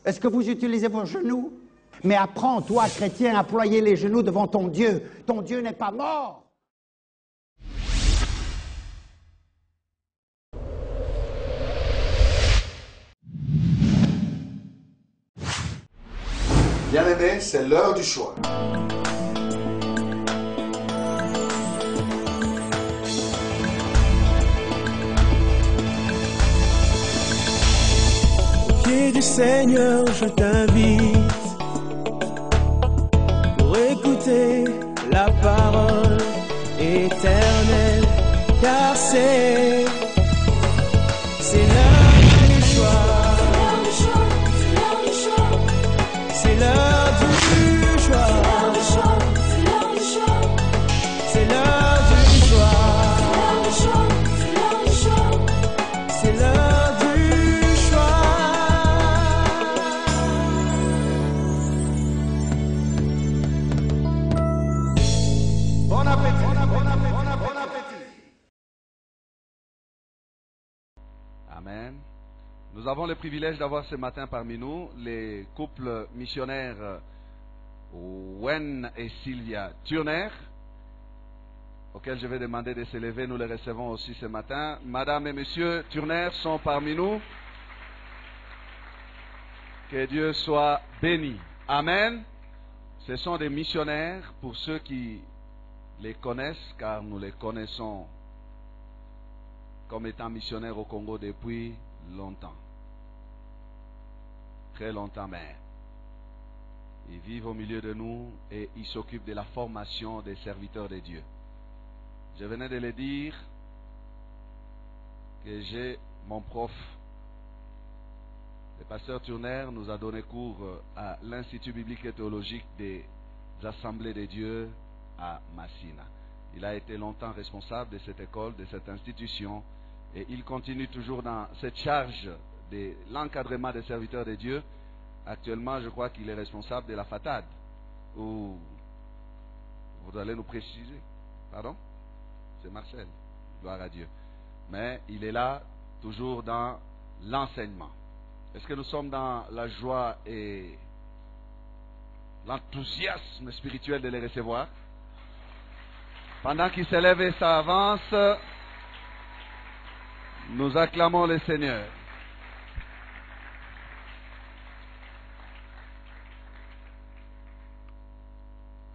Est-ce que vous utilisez vos genoux? Mais apprends, toi, chrétien, à ployer les genoux devant ton Dieu. Ton Dieu n'est pas mort. Bien-aimés, c'est l'heure du choix. Au pied du Seigneur, je t'invite pour écouter la parole éternelle, car c'est l'heure du choix. C'est l'heure du choix. C'est l'heure du choix. C'est l'heure du choix. Bon appétit, bon appétit. Amen. Nous avons le privilège d'avoir ce matin parmi nous les couples missionnaires Wen et Sylvia Turner, auxquels je vais demander de se lever. Nous les recevons aussi ce matin. Madame et Monsieur Turner sont parmi nous. Que Dieu soit béni. Amen. Ce sont des missionnaires pour ceux qui les connaissent, car nous les connaissons comme étant missionnaires au Congo depuis longtemps. Très longtemps même. Ils vivent au milieu de nous et ils s'occupent de la formation des serviteurs de Dieu. Je venais de le dire que j'ai mon prof, le pasteur Turner, nous a donné cours à l'Institut biblique et théologique des Assemblées de Dieu à Massina. Il a été longtemps responsable de cette école, de cette institution, et il continue toujours dans cette charge de l'encadrement des serviteurs de Dieu. Actuellement, je crois qu'il est responsable de la FATAD. Ou vous allez nous préciser. Pardon? C'est Marcel. Gloire à Dieu. Mais il est là, toujours dans l'enseignement. Est-ce que nous sommes dans la joie et l'enthousiasme spirituel de les recevoir? Pendant qu'il s'élève et s'avance, nous acclamons le Seigneur.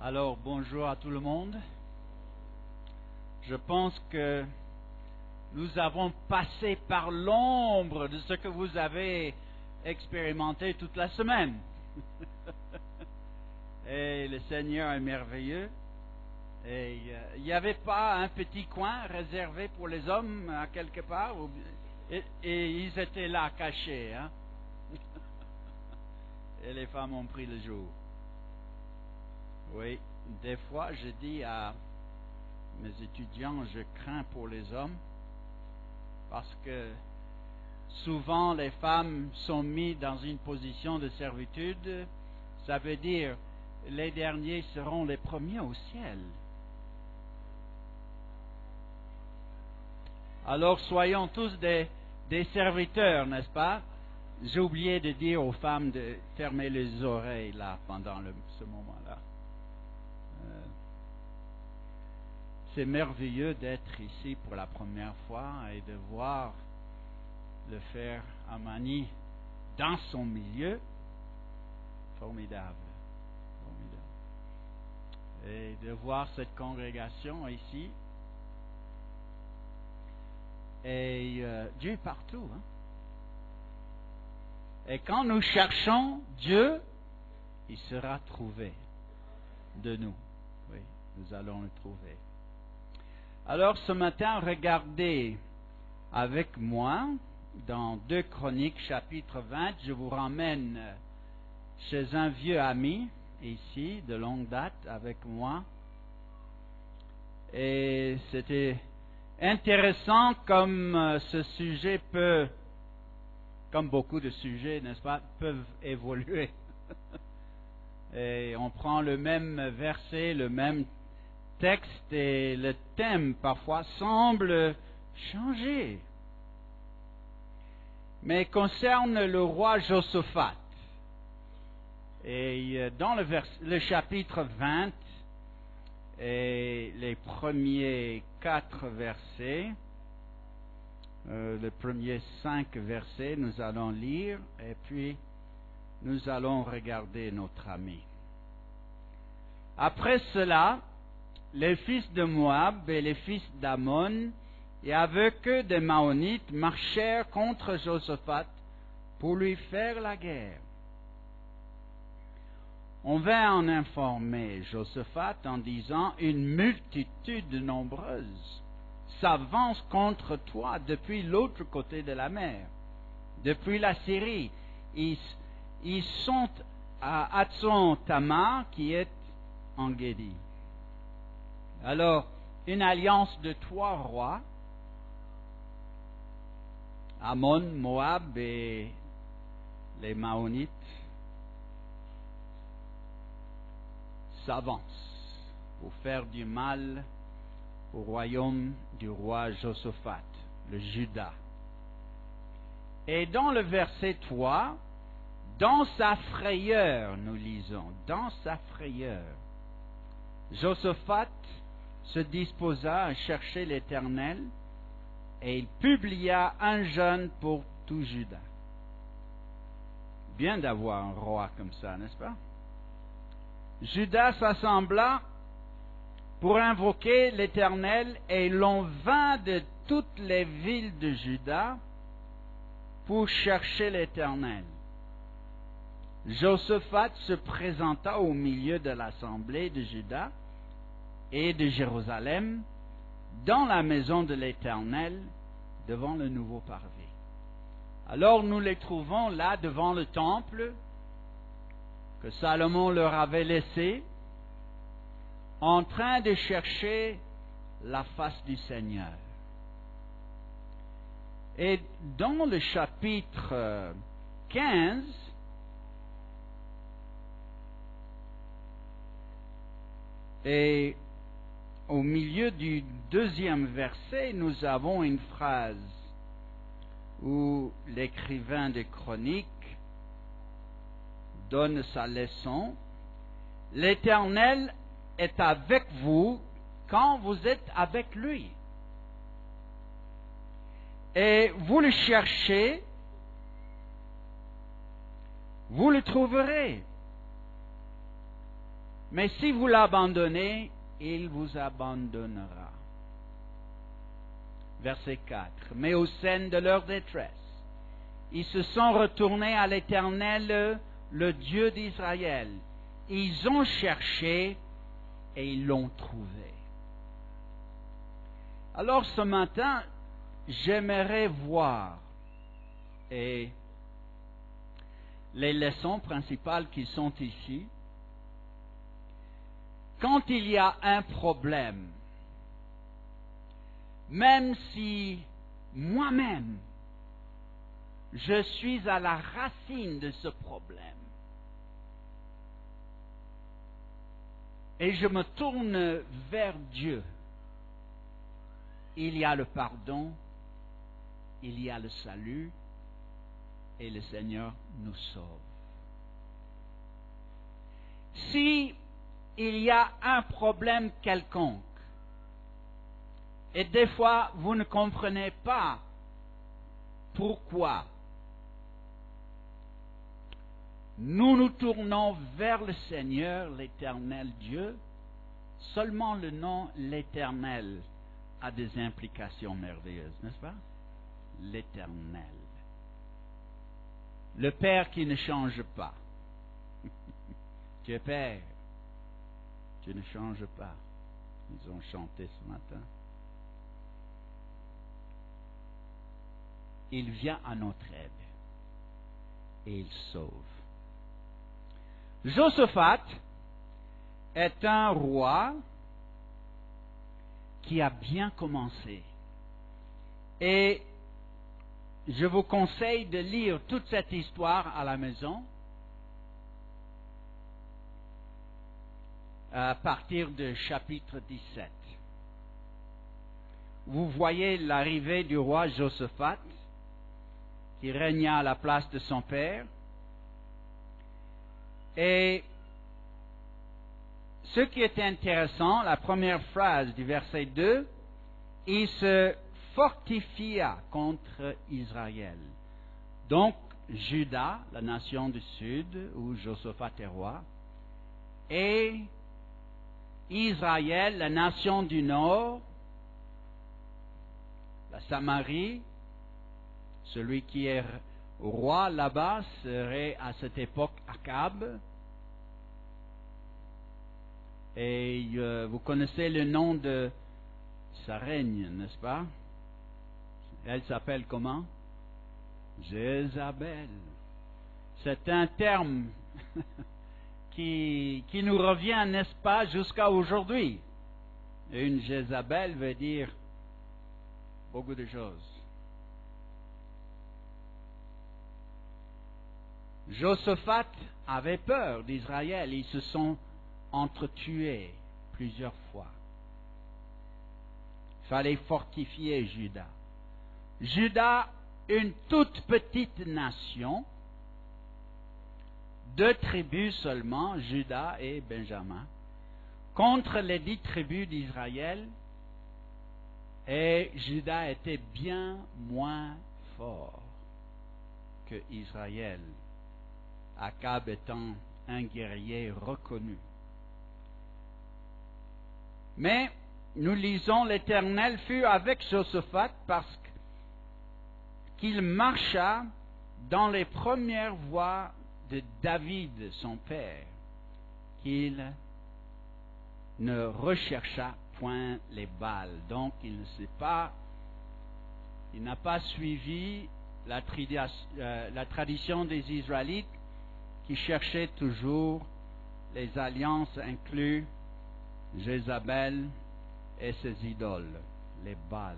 Alors, bonjour à tout le monde. Je pense que nous avons passé par l'ombre de ce que vous avez expérimenté toute la semaine. Et le Seigneur est merveilleux. Et il n'y avait pas un petit coin réservé pour les hommes à quelque part, et ils étaient là cachés, hein? Et les femmes ont pris le jour. Oui, des fois je dis à mes étudiants, je crains pour les hommes, parce que souvent les femmes sont mises dans une position de servitude. Ça veut dire les derniers seront les premiers au ciel. Alors soyons tous des serviteurs, n'est-ce pas? J'ai oublié de dire aux femmes de fermer les oreilles là pendant ce moment-là. C'est merveilleux d'être ici pour la première fois et de voir le frère Amani dans son milieu. Formidable. Et de voir cette congrégation ici. Et Dieu est partout. Hein? Et quand nous cherchons Dieu, il sera trouvé de nous. Oui, nous allons le trouver. Alors ce matin, regardez avec moi dans 2 Chroniques chapitre 20. Je vous ramène chez un vieux ami ici, de longue date, avec moi. Et c'était intéressant comme ce sujet peut, comme beaucoup de sujets, n'est-ce pas, peuvent évoluer. Et on prend le même verset, le même texte, et le thème parfois semble changer. Mais concerne le roi Josaphat. Et dans le chapitre 20 et les premiers 4 versets, les premiers 5 versets, nous allons lire et puis nous allons regarder notre ami. Après cela, les fils de Moab et les fils d'Ammon et avec eux des Maonites marchèrent contre Josaphat pour lui faire la guerre. On vint en informer Josaphat en disant: une multitude nombreuse s'avance contre toi depuis l'autre côté de la mer, depuis la Syrie. Ils sont à Hatzon Tamar qui est en Guédi. Alors, une alliance de 3 rois, Ammon, Moab et les Maonites, s'avance pour faire du mal au royaume du roi Josaphat, le Juda. Et dans le verset 3, dans sa frayeur, nous lisons, dans sa frayeur, Josaphat se disposa à chercher l'Éternel et il publia un jeûne pour tout Juda. Bien d'avoir un roi comme ça, n'est-ce pas? Juda s'assembla pour invoquer l'Éternel et l'on vint de toutes les villes de Juda pour chercher l'Éternel. Josaphat se présenta au milieu de l'assemblée de Juda et de Jérusalem dans la maison de l'Éternel devant le nouveau parvis. Alors nous les trouvons là devant le temple que Salomon leur avait laissé, en train de chercher la face du Seigneur. Et dans le chapitre 15, et au milieu du 2e verset, nous avons une phrase où l'écrivain des Chroniques donne sa leçon. L'Éternel est avec vous quand vous êtes avec lui. Et vous le cherchez, vous le trouverez. Mais si vous l'abandonnez, il vous abandonnera. Verset 4. Mais au sein de leur détresse, ils se sont retournés à l'Éternel, le Dieu d'Israël. Ils ont cherché et ils l'ont trouvé. Alors ce matin, j'aimerais voir et les leçons principales qui sont ici. Quand il y a un problème, même si moi-même je suis à la racine de ce problème, et je me tourne vers Dieu, il y a le pardon, il y a le salut, et le Seigneur nous sauve. Si il y a un problème quelconque, et des fois vous ne comprenez pas pourquoi, nous nous tournons vers le Seigneur, l'Éternel Dieu. Seulement le nom l'Éternel a des implications merveilleuses, n'est-ce pas? L'Éternel. Le Père qui ne change pas. Tu es Père. Tu ne changes pas. Ils ont chanté ce matin. Il vient à notre aide et il sauve. Josaphat est un roi qui a bien commencé. Et je vous conseille de lire toute cette histoire à la maison, à partir du chapitre 17. Vous voyez l'arrivée du roi Josaphat, qui régna à la place de son père. Et ce qui est intéressant, la première phrase du verset 2, il se fortifia contre Israël. Donc, Juda, la nation du sud, où Josaphat est roi, et Israël, la nation du nord, la Samarie, celui qui est roi là-bas serait à cette époque Akab. Et vous connaissez le nom de sa reine, n'est-ce pas? Elle s'appelle comment? Jézabel. C'est un terme qui nous revient, n'est-ce pas, jusqu'à aujourd'hui. Et une Jézabel veut dire beaucoup de choses. Josaphat avait peur d'Israël. Ils se sont entretués plusieurs fois. Il fallait fortifier Juda. Juda, une toute petite nation, 2 tribus seulement, Juda et Benjamin, contre les 10 tribus d'Israël, et Juda était bien moins fort que Israël, Akab étant un guerrier reconnu. Mais nous lisons, l'Éternel fut avec Josaphat parce qu'il marcha dans les premières voies de David, son père, qu'il ne rechercha point les Baals. Donc il n'a pas suivi la tradition des Israélites qui cherchaient toujours les alliances inclus Jézabel et ses idoles, les Baals.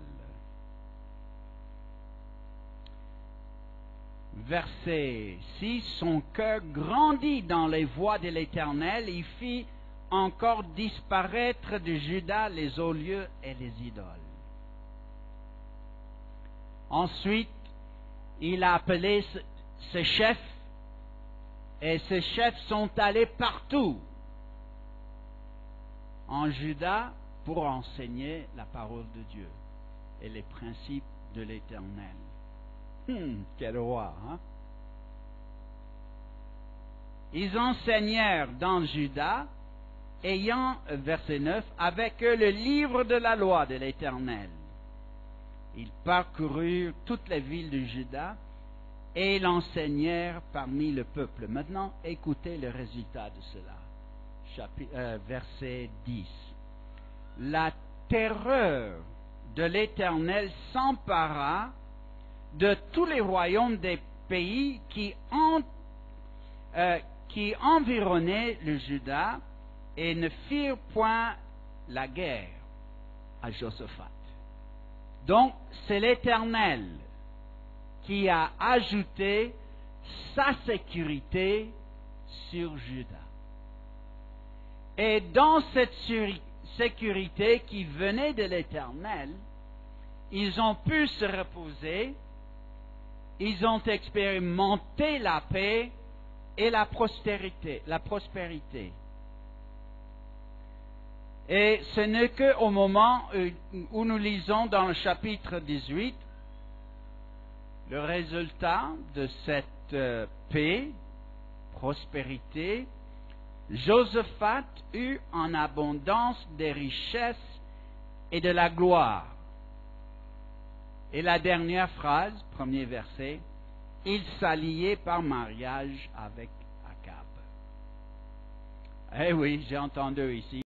Verset 6, son cœur grandit dans les voies de l'Éternel, il fit encore disparaître de Juda les hauts lieux et les idoles. Ensuite, il a appelé ses chefs, et ces chefs sont allés partout en Juda pour enseigner la parole de Dieu et les principes de l'Éternel. Quel roi, hein? Ils enseignèrent dans Juda, ayant, verset 9, avec eux le livre de la loi de l'Éternel. Ils parcoururent toutes les villes de Juda et l'enseignèrent parmi le peuple. Maintenant, écoutez le résultat de cela. Verset 10. La terreur de l'Éternel s'empara de tous les royaumes des pays qui environnaient le Juda et ne firent point la guerre à Josaphat. Donc, c'est l'Éternel qui a ajouté sa sécurité sur Juda. Et dans cette sécurité qui venait de l'Éternel, ils ont pu se reposer, ils ont expérimenté la paix et la prospérité. Et ce n'est qu'au moment où nous lisons dans le chapitre 18 le résultat de cette paix, prospérité. Josaphat eut en abondance des richesses et de la gloire. Et la dernière phrase, premier verset, il s'alliait par mariage avec Akab. Eh oui, j'ai entendu ici.